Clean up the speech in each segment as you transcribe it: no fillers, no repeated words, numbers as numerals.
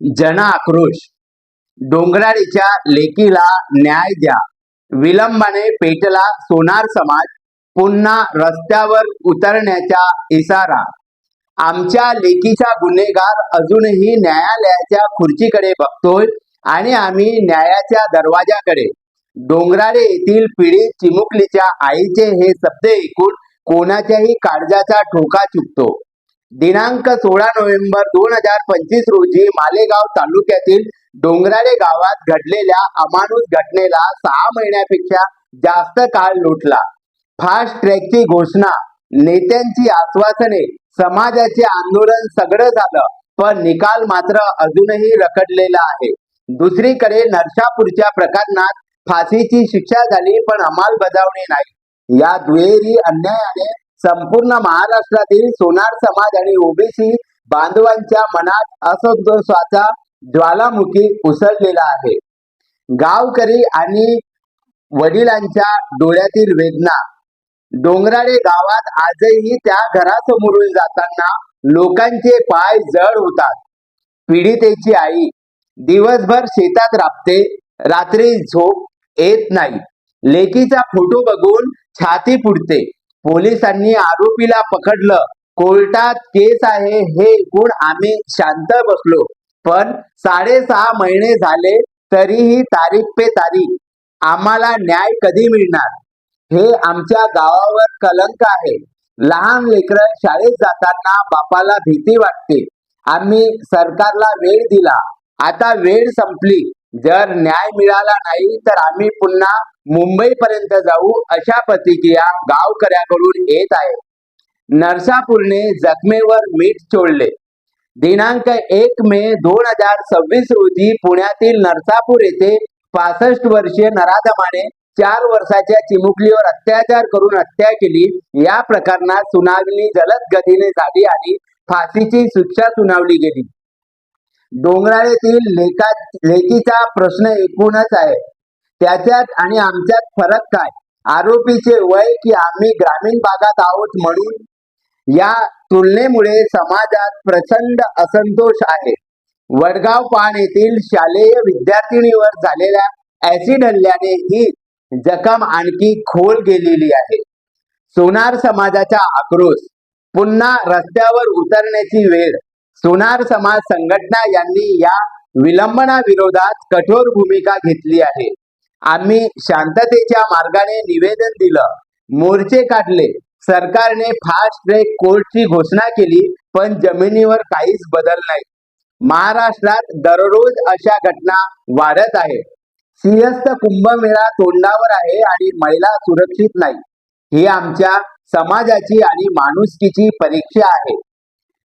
जन आक्रोश. डोंगराळीच्या लेकीला न्याय द्या. विलंबाने पेटला सोनार समाज. पुन्हा रस्त्यावर उतरण्याचा इशारा. आमच्या लेकीचा गुन्हेगार अजूनही न्यायालयाच्या खुर्चीकडे बघतोय आणि आम्ही न्यायाच्या दरवाजाकडे. डोंगराळे येथील पीडित चिमुकलीच्या आईचे हे शब्द ऐकून कोणाच्याही काळजाचा ठोका चुकतो. दिनांक 16 नोव्हेंबर 2025 रोजी मालेगाव तालुक्यातील डोंगराळे गावात घडलेल्या अमानुष घटनेला 6 महिन्यापेक्षा जास्त काळ लोटला. फास्ट ट्रॅकची घोषणा, नेत्यांची आश्वासने, समाजाचे आंदोलन सगळं झालं, पण निकाल मात्र अजूनही रखडलेला आहे. दुसरीकडे नरसापूरच्या प्रकरणात फाशीची शिक्षा झाली, पण अंमलबजावणी नाही. या दुहेरी अन्यायाने संपूर्ण महाराष्ट्रातील सोनार समाज आणि ओबीसी बांधवांच्या मनात असंतोषाचा ज्वालामुखी उसळलेला आहे. गावकरी आणि वडिलांच्या डोळ्यातील वेदना. डोंगराळे गावात आजही त्या घरासमोरून जाताना लोकांचे पाय जड होतात. पीडितेची आई दिवसभर शेतात राबते, रात्री झोप येत नाही. लेकीचा फोटो बघून छाती फुटते. पोलिसांनी आरोपीला पकडलं, कोर्टात केस आहे हे ऐकून आम्ही शांत बसलो, पण 6.5 महिने झाले तरीही तारीख पे तारीख. आम्हाला न्याय कधी मिळणार? हे आमच्या गावावर कलंक आहे. लहान लेकरं शाळेत जाताना बापाला भीती वाटते. आम्ही सरकारला वेळ दिला, आता वेळ संपली. जर न्याय मिळाला नाही तर आम्ही पुन्हा मुंबईपर्यंत जाऊ, अशा प्रतिक्रिया गावकऱ्याकडून येत आहे. नरसापूरने जखमेवर मीठ चोळले. दिनांक 1 मे 2026 रोजी पुण्यातील नरसापूर येथे 65 वर्षीय नराधमाने 4 वर्षाच्या चिमुकलीवर अत्याचार करून हत्या केली. या प्रकरणात सुनावणी जलद गतीने झाली आणि फाशीची शिक्षा सुनावली गेली. डोंगराळेतील लेकीचा प्रश्न एकूणच आहे, त्याच्यात आणि आमच्यात फरक काय? आरोपीचे वय की आम्ही ग्रामीण भागात आहोत म्हणून? या तुलनेमुळे समाजात प्रचंड असंतोष आहे. वडगाव पान येथील शालेय विद्यार्थिनीवर झालेल्या ऍसिड हल्ल्याने ही जखम आणखी खोल गेलेली आहे. सोनार समाजाचा आक्रोश. पुन्हा रस्त्यावर उतरण्याची वेळ. सोनार समाज संघटना यांनी या विलंबनाविरोधात कठोर भूमिका घेतली आहे. आम्ही शांततेच्या मार्गाने निवेदन दिलं, मोर्चे काढले. सरकारने फास्ट ट्रॅक कोर्टची घोषणा केली, पण जमिनीवर काहीच बदल नाही. महाराष्ट्रात दररोज अशा घटना वाढत आहेत. सिंहस्थ कुंभमेळा तोंडावर आहे आणि महिला सुरक्षित नाही. ही आमच्या समाजाची आणि माणुसकीची परीक्षा आहे.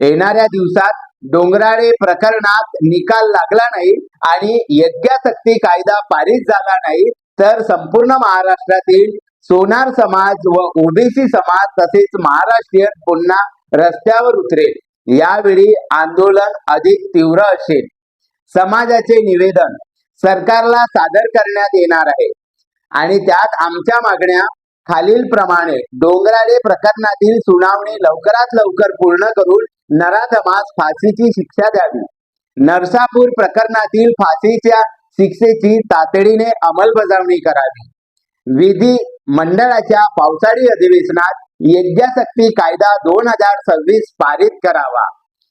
येणाऱ्या दिवसात डोंगराळे प्रकरणात निकाल लागला नाही आणि यज्ञशक्ती कायदा पारित झाला नाही तर संपूर्ण महाराष्ट्रातील सोनार समाज व ओबीसी समाज तसेच महाराष्ट्रीयन पुन्हा रस्त्यावर उतरेल. यावेळी आंदोलन अधिक तीव्र असेल. समाजाचे निवेदन सरकारला सादर करण्यात येणार आहे आणि त्यात आमच्या मागण्या खालील प्रमाणे. डोंगराळे प्रकरणातील सुनावणी लवकरात लवकर पूर्ण करून नराधमास फाशीची शिक्षा द्यावी. नरसापूर प्रकरणातील फाशीच्या शिक्षेची तातडीने अंमलबजावणी करावी. विधी मंडळाच्या पावसाळी अधिवेशनात यज्ञशक्ती कायदा 2026 पारित करावा.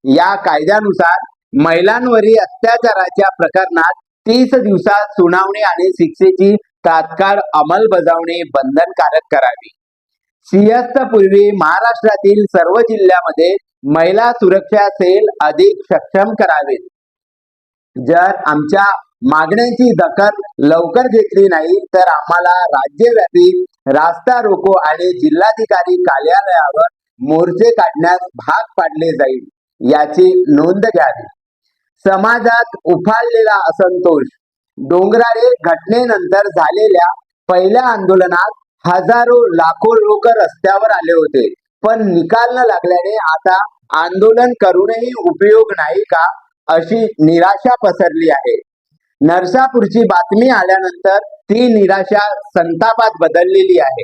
या कायद्यानुसार महिलांवरील अत्याचाराच्या प्रकरणात 30 दिवसात सुनावणी आणि शिक्षेची तात्काळ अंमलबजावणी बंधनकारक करावी. सिंहस्थपूर्वी महाराष्ट्रातील सर्व जिल्ह्यामध्ये महिला सुरक्षा सेल अधिक सक्षम करावेत. जर आमच्या मागण्यांची दखल लवकर घेतली नाही तर आम्हाला राज्यव्यापी रास्ता रोको आणि जिल्हाधिकारी कार्यालयावर मोर्चे काढण्यास भाग पाडले जाईल, याची नोंद घ्यावी. समाजात उफाळलेला असंतोष. डोंगराळे घटनेनंतर झालेल्या पहिल्या आंदोलनात हजारो लाखो लोक रस्त्यावर आले होते, पण निकाल न लागल्याने आता आंदोलन करूनही उपयोग नाही का, अशी निराशा पसरली आहे. नरसापूरची बातमी आल्यानंतर ती निराशा संतापात बदललेली आहे.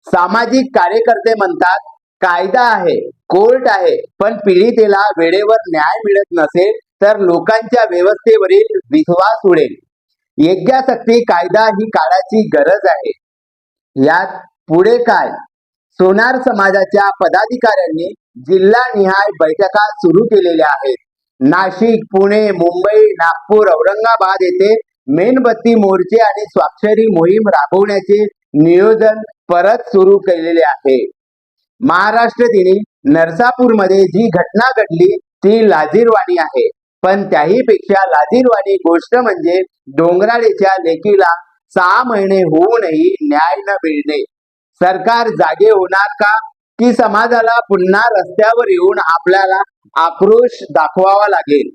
सामाजिक कार्यकर्ते म्हणतात, कायदा आहे, कोर्ट आहे, पण पीडितेला वेळेवर न्याय मिळत नसेल तर लोकांच्या व्यवस्थेवरील विश्वास उडेल. यज्ञाशक्ती कायदा ही काळाची गरज आहे. यात पुढे काय? सोनार समाजाच्या पदाधिकाऱ्यांनी जिल्हानिहाय बैठका सुरू केलेल्या आहेत. नाशिक, पुणे, मुंबई, नागपूर, औरंगाबाद येथे मेणबत्ती मोर्चे आणि स्वाक्षरी मोहीम राबवण्याचे नियोजन परत सुरू केलेले आहे. महाराष्ट्र दिनी नरसापूरमध्ये जी घटना घडली ती लाजिरवाणी आहे. पण त्याही पेक्षा लाजिरवाणी गोष्ट म्हणजे डोंगराळेच्या लेकीला 6 महिने होऊनही न्याय न मिळणे. सरकार जागे होणार का, की समाजाला पुन्हा रस्त्यावर येऊन आपल्याला आक्रोश दाखवावा लागेल?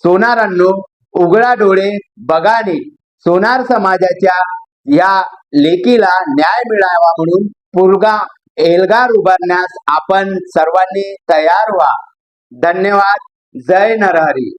सोनारांनो, उघडा डोळे, बघा नीट. सोनार समाजाच्या या लेकीला न्याय मिळावा म्हणून पुरगा एल्गार उभारण्यास आपण सर्वांनी तयार व्हा. धन्यवाद. जय नरहरी.